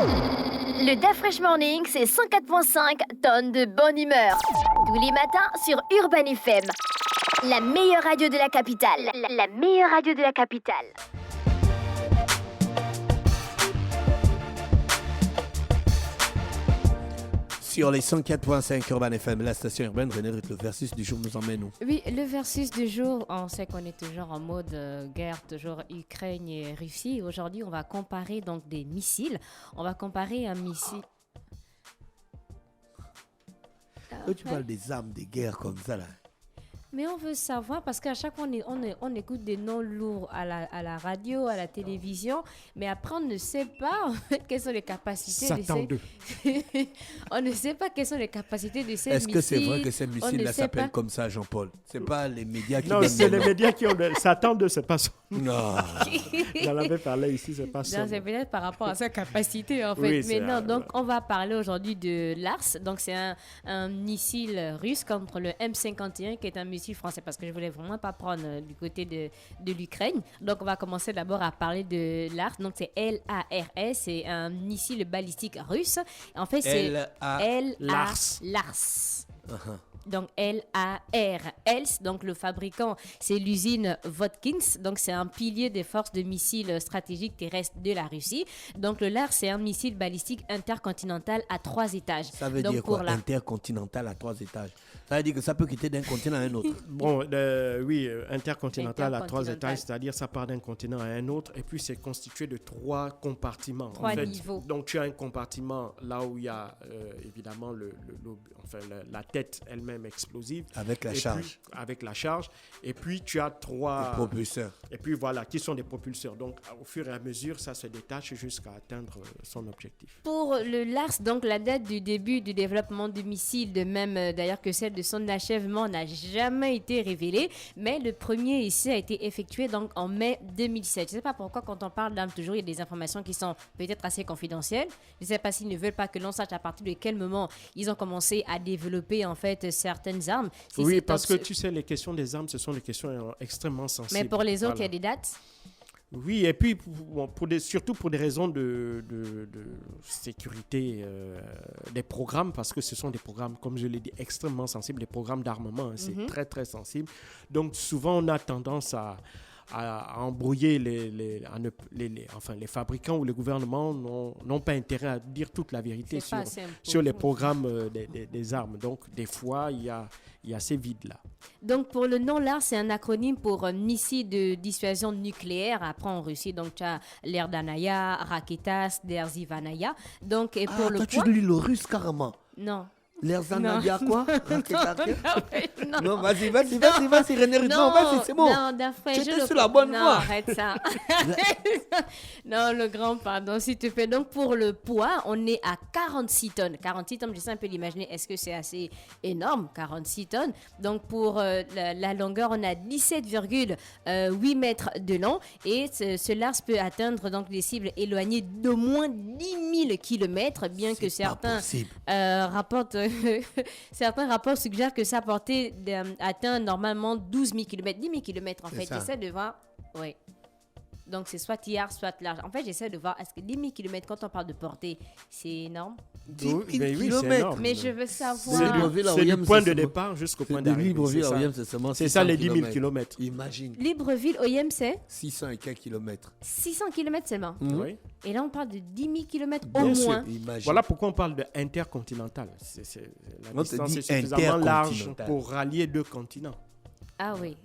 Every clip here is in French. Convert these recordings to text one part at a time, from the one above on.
Le DAF Fresh Morning, c'est 104.5 tonnes de bonne humeur. Tous les matins sur Urban FM. La meilleure radio de la capitale. La meilleure radio de la capitale. Sur les 104.5 Urban FM, la station urbaine, René Ruth, le versus du jour nous emmène où? Oui, le versus du jour, on sait qu'on est toujours en mode guerre, toujours Ukraine et Russie. Aujourd'hui, on va comparer donc des missiles. On va comparer un missile... Quand tu parles des armes, des guerres comme ça, là. Mais on veut savoir, parce qu'à chaque fois, on écoute des noms lourds à la radio, à la télévision, mais après, on ne sait pas en fait, quelles sont les capacités de ces... On ne sait pas quelles sont les capacités de ces missiles. Est-ce que c'est vrai que ces missiles-là s'appellent comme ça, Jean-Paul? C'est pas les médias qui... Non, c'est les médias qui ont... Satan 2, c'est pas ça. Non. J'en avais parlé ici, c'est pas ça. Non, c'est peut-être par rapport à sa capacité, en fait. Oui, mais non, donc, on va parler aujourd'hui de l'ARS. Donc, c'est un missile russe contre le M51, qui est un missile français, parce que je voulais vraiment pas prendre du côté de l'Ukraine. Donc, on va commencer d'abord à parler de l'ARS. Donc, c'est LARS, c'est un missile balistique russe. En fait, c'est Lars. Donc LARS, donc le fabricant, c'est l'usine Votkins, donc c'est un pilier des forces de missiles stratégiques terrestres de la Russie. Donc le LARS, c'est un missile balistique intercontinental à 3 étages. Ça veut dire quoi, intercontinental à 3 étages? Ça veut dire que ça peut quitter d'un continent à un autre. Bon, oui, intercontinental à 3 étages, c'est-à-dire ça part d'un continent à un autre, et puis c'est constitué de 3 compartiments. 3 niveaux. Donc tu as un compartiment là où il y a évidemment la tête elle-même explosive. Avec la charge. Avec la charge. Et puis tu as 3... propulseurs. Et puis voilà, qui sont des propulseurs. Donc au fur et à mesure, ça se détache jusqu'à atteindre son objectif. Pour le LARS, donc la date du début du développement du missile, de même d'ailleurs que celle de son achèvement, n'a jamais été révélée. Mais le premier essai a été effectué donc en mai 2007. Je ne sais pas pourquoi quand on parle d'armes, toujours il y a des informations qui sont peut-être assez confidentielles. Je ne sais pas s'ils ne veulent pas que l'on sache à partir de quel moment ils ont commencé à développer en fait certaines armes. Oui, parce que tu sais, les questions des armes, ce sont des questions extrêmement sensibles. Mais pour les autres, il y a des dates? Oui, et puis surtout pour des raisons de sécurité des programmes, parce que ce sont des programmes, comme je l'ai dit, extrêmement sensibles, des programmes d'armement, c'est très très sensible. Donc souvent on a tendance à embrouiller les fabricants ou les gouvernements n'ont pas intérêt à dire toute la vérité sur les programmes des armes. Donc des fois il y a ces vides-là. Donc pour le nom LARS, c'est un acronyme pour missile de dissuasion nucléaire. Après en Russie, donc tu as l'Erdanaya, Raketas, Derzivanaya. Donc et pour le tu lis le russe carrément? Non. L'Erzanaya quoi? Non, vas-y, René Ruth. Non, vas-y, c'est bon. Non, d'après, tu étais sur la bonne voie. Non, arrête ça. Non, le grand pardon, s'il te plaît. Donc, pour le poids, on est à 46 tonnes. 46 tonnes, j'essaie un peu d'imaginer, est-ce que c'est assez énorme, 46 tonnes? Donc, pour la longueur, on a 17,8 mètres de long. Et ce LARS peut atteindre donc, des cibles éloignées d'au moins 10 000 km, bien que certains rapportent... certains rapports suggèrent que sa portée atteint normalement 12 000 km. 10 000 km en fait. J'essaie de voir. Oui. Donc c'est soit tiers, soit large. En fait, j'essaie de voir, est-ce que 10 000 km, quand on parle de portée, c'est énorme? 10 000 km. Mais je veux savoir. C'est du point de départ jusqu'au point d'arrivée. C'est ça les 10 000 km. Imagine. Libreville-Oyem, c'est 600 et quelques kilomètres. 600 km seulement. Oui. Et là, on parle de 10 000 km au moins. Voilà pourquoi on parle d'intercontinental. La distance est suffisamment large pour rallier 2 continents. Ah oui.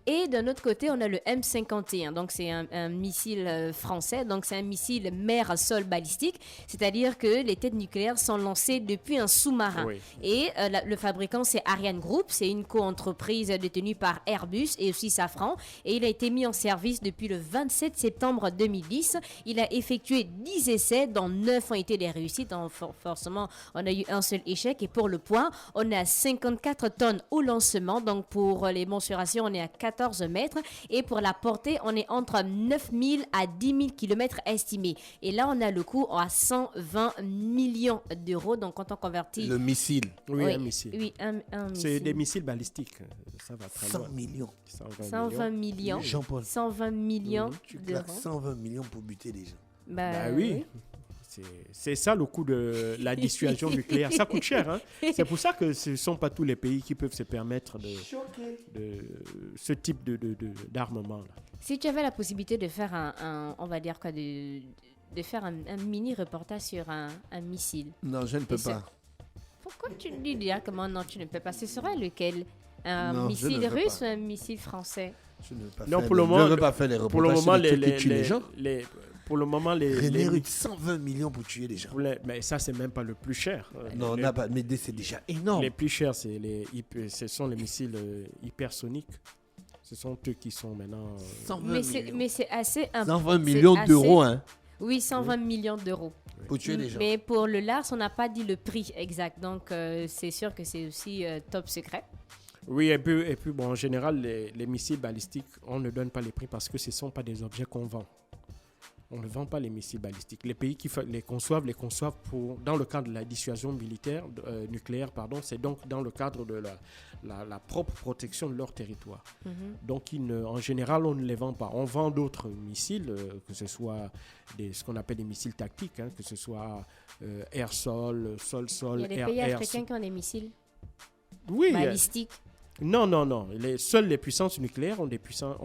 Et d'un autre côté, on a le M51. Donc, c'est un missile français. Donc, c'est un missile mer-sol balistique. C'est-à-dire que les têtes nucléaires sont lancées depuis un sous-marin. Oui. Et le fabricant, c'est Ariane Group. C'est une co-entreprise détenue par Airbus et aussi Safran. Et il a été mis en service depuis le 27 septembre 2010. Il a effectué 10 essais, dont 9 ont été des réussites. Donc, forcément, on a eu un seul échec. Et pour le poids, on est à 54 tonnes au lancement. Donc, pour les mensurations, on est à 14 mètres. Et pour la portée, on est entre 9 000 à 10 000 km estimés. Et là, on a le coût à 120 millions d'euros. Donc, quand on convertit... Le missile. Oui, un missile. Oui, un missile. C'est des missiles balistiques. Ça va très 100 loin. millions. 120 millions. Jean-Paul. 120 millions tu claques 120 millions pour buter des gens. Bah oui. C'est ça le coût de la dissuasion nucléaire. Ça coûte cher. Hein. C'est pour ça que ce ne sont pas tous les pays qui peuvent se permettre de ce type d'armement. Là. Si tu avais la possibilité de faire on va dire quoi, de faire un mini reportage sur un missile. Non, je ne peux pas. Pourquoi tu dis déjà comment non, tu ne peux pas? Ce serait lequel? Un Non, je missile ne veux russe pas. ou un missile français? Je ne veux pas Non, faire pour le je moment, ne veux pas faire les Pour le reportages moment, sur les trucs qui tuent les gens. pour le moment, René Rutte, 120 millions pour tuer les gens. mais ça, c'est même pas le plus cher. Non, on n'a pas, mais c'est déjà énorme. Les plus chers, ce sont les missiles hypersoniques. Ce sont eux qui sont maintenant. 120 millions. Mais c'est assez 120 millions d'euros, hein, Oui, 120 millions d'euros. pour tuer les gens. Mais pour le Lars, on n'a pas dit le prix exact. Donc, c'est sûr que c'est aussi top secret. Oui, et puis bon, en général, les missiles balistiques, on ne donne pas les prix parce que ce ne sont pas des objets qu'on vend. On ne vend pas les missiles balistiques. Les pays qui les conçoivent dans le cadre de la dissuasion militaire, nucléaire, c'est donc dans le cadre de la propre protection de leur territoire. Donc, en général, on ne les vend pas. On vend d'autres missiles, que ce soit ce qu'on appelle des missiles tactiques, hein, que ce soit air-sol, sol-sol, Il y a des pays africains qui ont des missiles balistiques. Non. Seules les puissances nucléaires ont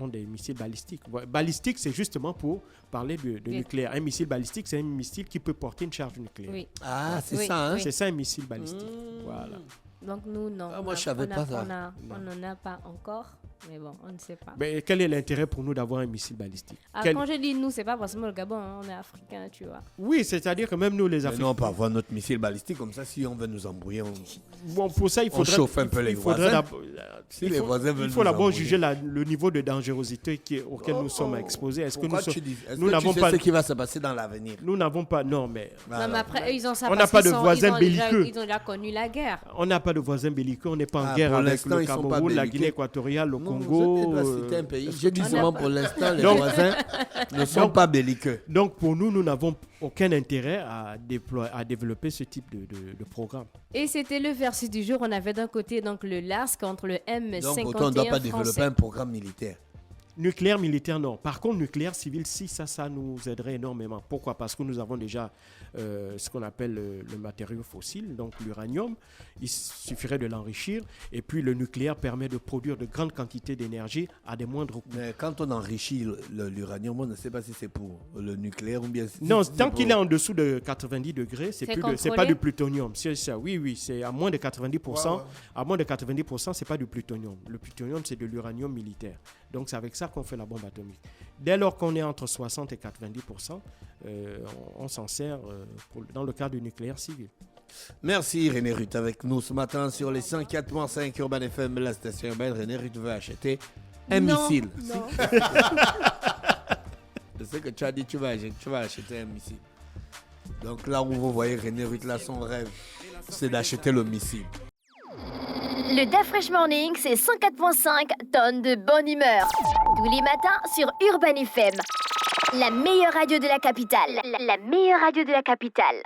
des missiles balistiques. Balistique, c'est justement pour parler de nucléaire. Un missile balistique, c'est un missile qui peut porter une charge nucléaire. Oui. Ah, c'est Oui, ça, hein. oui. C'est ça un missile balistique. Voilà. Donc, nous, non. Ah, moi, je savais pas ça. On n'en a pas encore. Mais bon, on ne sait pas. Mais quel est l'intérêt pour nous d'avoir un missile balistique? Quand je dis nous, c'est pas forcément le Gabon, hein, on est africain, tu vois. Oui, c'est-à-dire que même nous, les Mais Africains. non, on peut avoir notre missile balistique comme ça. Si on veut nous embrouiller, Bon, pour ça, il on faudrait. chauffe un peu les il faudrait voisins. il les faut- voisins il veulent faut nous d'abord embrouiller. juger le niveau de dangerosité auquel nous sommes exposés. Est-ce que Pourquoi nous, tu dis Est-ce nous que n'avons tu sais pas. ce qui va se passer dans l'avenir? Nous n'avons pas. Non, mais. Non, mais après, eux, ils ont ça On parce n'a pas qu'ils de sont- voisins ils ont déjà- belliqueux. Ils ont déjà connu la guerre. On n'a pas de voisins belliqueux, on n'est pas en Ah, guerre pour avec l'instant, le ils sont pas Cameroun, la belliqueux. Guinée équatoriale, le Non, Congo. je ne vais pas citer un pays. J'ai dit On seulement n'a pour l'instant, les Donc- voisins ne sont pas belliqueux. Donc pour nous, nous n'avons aucun intérêt à développer ce type de programme. Et c'était le versus du jour. On avait d'un côté donc le LARS contre le M51 Donc pourtant, on ne doit pas développer français. un programme militaire. Nucléaire militaire, non. Par contre, nucléaire civil, si ça nous aiderait énormément. Pourquoi? Parce que nous avons déjà ce qu'on appelle le matériau fossile, donc l'uranium. Il suffirait de l'enrichir. Et puis, le nucléaire permet de produire de grandes quantités d'énergie à des moindres coûts. Mais quand on enrichit l'uranium, on ne sait pas si c'est pour le nucléaire ou bien... Non, si c'est tant pour- qu'il est en dessous de 90 degrés, c'est contrôlé. pas du plutonium. C'est ça, oui, c'est à moins de 90%. Ouais. À moins de 90%, c'est pas du plutonium. Le plutonium, c'est de l'uranium militaire. Donc, c'est avec ça qu'on fait la bombe atomique. Dès lors qu'on est entre 60 et 90%, on s'en sert dans le cadre du nucléaire civil. Merci René Rutte avec nous ce matin sur les 104.5 Urban FM, la station urbaine. René Rutte veut acheter un missile. Non. Je sais que tu as dit tu vas acheter un missile. Donc là où vous voyez René Rutte, là son rêve, c'est d'acheter le missile. Le DAF Fresh Morning, c'est 104.5 tonnes de bonne humeur. Tous les matins sur Urban FM. La meilleure radio de la capitale. La meilleure radio de la capitale.